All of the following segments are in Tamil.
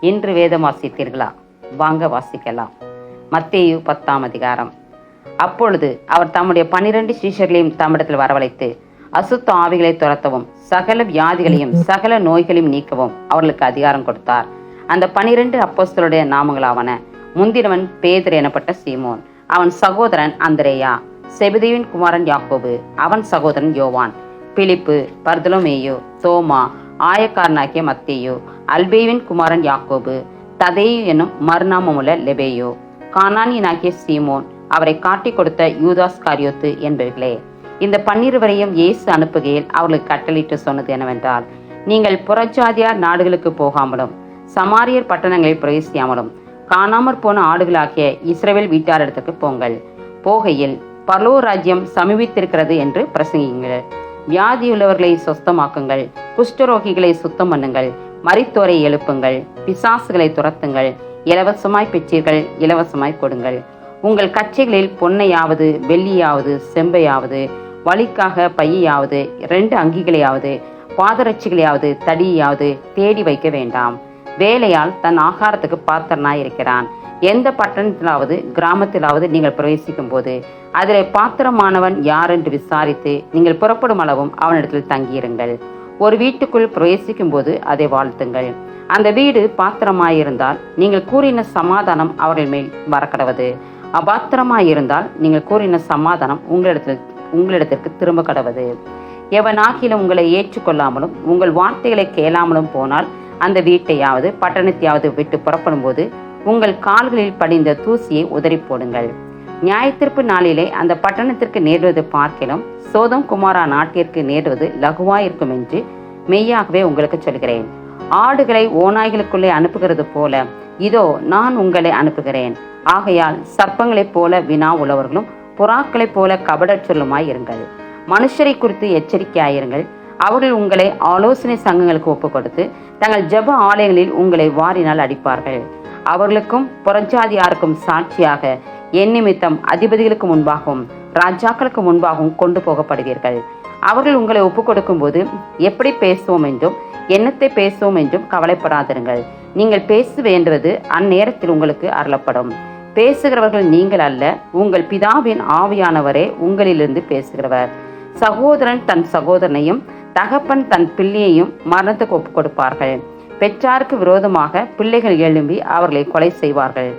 இன்று வேதம் வாசித்தீர்களா? வாங்க வாசிக்கலாம். மத்தேயு 10ஆம் அதிகாரம். அப்பொழுது அவர் தம்முடைய 12 சீஷர்களையும் தம்மிடத்தில் வரவழைத்து அசுத்த ஆவிகளை துரத்தவும் சகல வியாதிகளையும் சகல நோய்களையும் நீக்கவும் அவர்களுக்கு அதிகாரம் கொடுத்தார். அந்த 12 அப்போஸ்தலருடைய நாமங்களாவன: முந்தினவன் பேதுரு எனப்பட்ட சீமோன், அவன் சகோதரன் அந்திரேயா, செபெதேயுவின் குமாரன் யாக்கோபு, அவன் சகோதரன் யோவான், பிலிப்பு, பர்தலோமேயு, தோமா, ஆயக்காரனாகிய மத்தேயு, அல்பேயுவின் குமாரன் யாக்கோபு, ததேயு என்னும் மறுநாமமுள்ள லெபேயு, கானானியனாகிய சீமோன், அவரை காட்டிக் கொடுத்த யூதாஸ் காரியோத்து என்பவர்களே. இந்த 12 இயேசு அனுப்புகையில் அவர்களுக்கு கட்டளையிட்டு சொன்னது என்னவென்றால், நீங்கள் புறஜாதியார் நாடுகளுக்கு போகாமலும் சமாரியர் பட்டணங்களில் பிரவேசியாமலும் காணாமற் போன ஆடுகளாகிய இஸ்ரவேல் வீட்டாரிடத்துக்கு போங்கள். போகையில் பரலோக ராஜ்யம் சமீபித்திருக்கிறது என்று பிரசங்கியுங்கள். வியாதியுள்ளவர்களை சொஸ்தமாக்குங்கள், குஷ்டரோகிகளை சுத்தம் பண்ணுங்கள், மரித்தோரை எழுப்புங்கள், பிசாசுகளை துரத்துங்கள், இலவசமாய் பெற்றீர்கள், இலவசமாய் கொடுங்கள். உங்கள் கச்சைகளில் பொன்னையாவது வெள்ளியாவது செம்பையாவது, வழிக்காக பையாவது 2 அங்கிகளையாவது பாதரட்சிகளையாவது தடியாவது தேடி வைக்க வேண்டாம். வேலையால் தன் ஆகாரத்துக்கு பாத்திரனாயிருக்கிறான். எந்த பட்டணத்திலாவது கிராமத்திலாவது நீங்கள் பிரவேசிக்கும் போது அதில் பாத்திரமானவன் யார் என்று விசாரித்து நீங்கள் புறப்படும் அளவும் அவனிடத்தில் தங்கியிருங்கள். ஒரு வீட்டுக்குள் பிரவேசிக்கும் போது அதை வாழ்த்துங்கள். அந்த வீடு பாத்திரமாயிருந்தால் நீங்கள் கூறின சமாதானம் அவர்கள் மேல் வரக்கடவது. அபாத்திரமாயிருந்தால் நீங்கள் கூறின சமாதானம் உங்களிடத்திற்கு திரும்ப கடவது. எவனாகிலும் உங்களை ஏற்றுக்கொள்ளாமலும் உங்கள் வார்த்தைகளை கேளாமலும் போனால் அந்த வீட்டையாவது பட்டணத்தையாவது விட்டு புறப்படும் போது உங்கள் கால்களில் படிந்த தூசியை உதறி போடுங்கள். நியாயத்தீர்ப்பு நாளிலே அந்த பட்டணத்திற்கு நேருவது பார்க்கிலும் சோதம் குமாரா நாட்டிற்கு நேருவது லகுவாயிருக்கும் என்று மெய்யாகவே உங்களுக்கு சொல்கிறேன். ஆடுகளை ஓநாய்களுக்குள்ளே அனுப்புகிறது போல இதோ நான் உங்களை அனுப்புகிறேன். ஆகையால் சர்ப்பங்களைப் போல வினா உள்ளவர்களும் புறாக்களைப் போல கபடச்சொல்லுமாய் இருங்கள். மனுஷரை குறித்து எச்சரிக்கையாயிருங்கள். அவர்கள் உங்களை ஆலோசனை சங்கங்களுக்கு ஒப்புக் கொடுத்து தங்கள் ஜெப ஆலயங்களில் உங்களை வாரினால் அடிப்பார்கள். அவர்களுக்கும் புறஜாதியாருக்கும் சாட்சியாக என் நிமித்தம் அதிபதிகளுக்கு முன்பாகவும் ராஜாக்களுக்கு முன்பாகவும் கொண்டு போகப்படுவீர்கள். அவர்கள் உங்களை ஒப்புக் கொடுக்கும் போது எப்படி பேசுவோம் என்றும் என்னத்தை பேசுவோம் என்றும் கவலைப்படாதிருங்கள். நீங்கள் பேச வேண்டுவது அந்நேரத்தில் உங்களுக்கு அருளப்படும். பேசுகிறவர்கள் நீங்கள் அல்ல, உங்கள் பிதாவின் ஆவியானவரே உங்களிலிருந்து பேசுகிறவர். சகோதரன் தன் சகோதரனையும் தகப்பன் தன் பிள்ளையையும் மரணத்துக்கு ஒப்புக் கொடுப்பார்கள். பெற்றாருக்கு விரோதமாக பிள்ளைகள் எழும்பி அவர்களை கொலை செய்வார்கள்.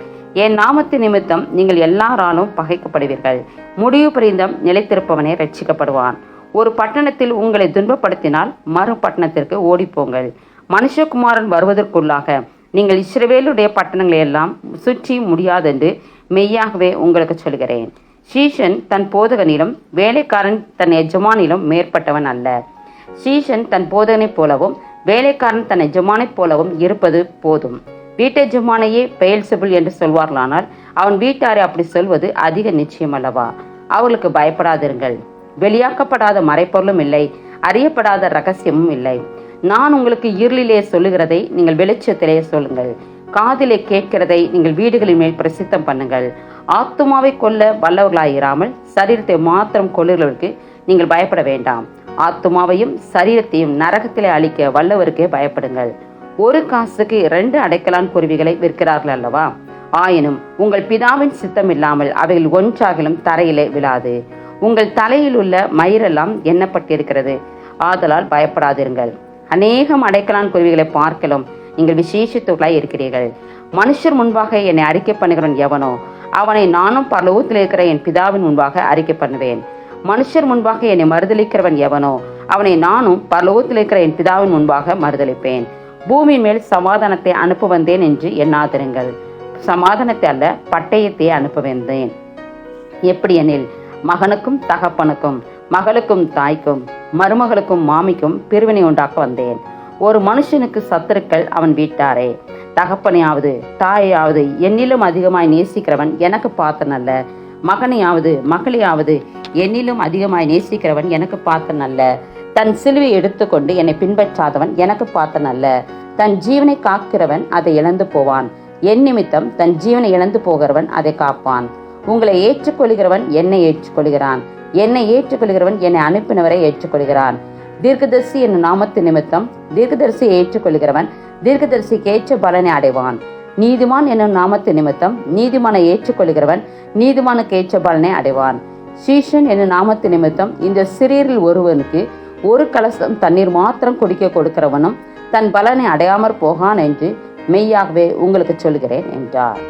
என் நாமத்து நிமித்தம் நீங்கள் எல்லாராலும் பகைக்கப்படுவீர்கள். முடிவு பரிந்தம் நிலைத்திருப்பவனே ரட்சிக்கப்படுவான். ஒரு பட்டணத்தில் உங்களை துன்பப்படுத்தினால் மறு பட்டணத்திற்கு ஓடிப்போங்கள். மனுஷகுமாரன் வருவதற்குள்ளாக நீங்கள் இஸ்ரவேலுடைய பட்டணங்களை எல்லாம் சுற்றி முடியாதென்று மெய்யாகவே உங்களுக்கு சொல்கிறேன். சீஷன் தன் போதகனிலும் வேலைக்காரன் தன் எஜமானிலும் மேற்பட்டவன் அல்ல. சீஷன் தன் போதகனைப் போலவும் வேலைக்காரன் தன் எஜமானைப் போலவும் இருப்பது போதும். வீட்டெஜமானையே பெயல்செபுல் என்று சொல்வார்களானால் அவன் வீட்டாரை அப்படி சொல்வது அதிக நிச்சயம் அல்லவா? அவர்களுக்கு பயப்படாதிருங்கள். வெளியாக்கப்படாத மறைப்பொருளும் இல்லை, அறியப்படாத ரகசியமும் இல்லை. நான் உங்களுக்கு இருளிலே சொல்லுகிறதை நீங்கள் வெளிச்சத்திலே சொல்லுங்கள். காதிலே கேட்கிறதை நீங்கள் வீடுகளின் மேல் பிரசித்தம் பண்ணுங்கள். ஆத்துமாவை கொல்ல வல்லவர்களாயிராமல் சரீரத்தை மாத்திரம் கொல்லுகிறவருக்கு நீங்கள் பயப்பட வேண்டாம். ஆத்துமாவையும் சரீரத்தையும் நரகத்திலே அழிக்க வல்லவருக்கே பயப்படுங்கள். 1 காசுக்கு 2 அடைக்கலான் குருவிகளை விற்கிறார்கள் அல்லவா? ஆயினும் உங்கள் பிதாவின் சித்தம் இல்லாமல் அவைகள் ஒன்றாகிலும் தரையிலே விழாது. உங்கள் தலையில் உள்ள மயிரெல்லாம் எண்ணப்பட்டிருக்கிறது. ஆதலால் பயப்படாதிருங்கள். அநேகம் அடைக்கலான் குருவிகளை பார்க்கலும் நீங்கள் விசேஷித்தவர்களாய் இருக்கிறீர்கள். மனுஷர் முன்பாக என்னை அறிக்கை பண்ணுகிறவன் எவனோ அவனை நானும் பரலோகத்தில் இருக்கிற என் பிதாவின் முன்பாக அறிக்கை பண்ணுவேன். மனுஷர் முன்பாக என்னை மறுதலிக்கிறவன் எவனோ அவனை நானும் பரலோகத்தில் இருக்கிற என் பிதாவின் முன்பாக மறுதலிப்பேன். பூமியின் மேல் சமாதானத்தை அனுப்ப வந்தேன் என்று எண்ணாதிருங்கள். சமாதானத்தை அல்ல, பட்டயத்தை அனுப்ப வந்தேன். எப்படி எனில் மகனுக்கும் தகப்பனுக்கும் மகளுக்கும் தாய்க்கும் மருமகளுக்கும் மாமிக்கும் பிரிவினை உண்டாக்க வந்தேன். ஒரு மனுஷனுக்கு சத்துருக்கள் அவன் வீட்டாரே. தகப்பனையாவது தாயையாவது என்னிலும் அதிகமாய் நேசிக்கிறவன் எனக்கு பாத்திரன் அல்ல. மகனையாவது மகளையாவது என்னிலும் அதிகமாய் நேசிக்கிறவன் எனக்கு பாத்திரன் அல்ல. தன் சிலுவை எடுத்துக்கொண்டு என்னை பின்பற்றாதவன் எனக்கு பாத்திரன் அல்ல. தன் ஜீவனை காக்கிறவன் அதை இழந்து போவான். என் நிமித்தம் தன் ஜீவனை இழந்து போகிறவன் அதை காப்பான். உங்களை ஏற்றுக்கொள்கிறவன் என்னை ஏற்றுக்கொள்கிறான். என்னை ஏற்றுக்கொள்கிறவன் என்னை அனுப்பினவரை ஏற்றுக்கொள்கிறான். தீர்க்கதரிசி என்னும் நாமத்து நிமித்தம் தீர்க்கதரிசியை ஏற்றுக்கொள்கிறவன் தீர்க்கதரிசிக்கு ஏற்ற பலனை அடைவான். நீதிமான் என்னும் நாமத்து நிமித்தம் நீதிமானை ஏற்றுக்கொள்கிறவன் நீதிமானுக்கு ஏற்ற பலனை அடைவான். சீஷன் என்னும் நாமத்து நிமித்தம் இந்த சிறியரில் ஒருவனுக்கு ஒரு கலசம் தண்ணீர் மாத்திரம் குடிக்க கொடுக்கிறவனும் தன் பலனை அடையாமற் போகான் என்று மெய்யாகவே உங்களுக்கு சொல்கிறேன் என்றார்.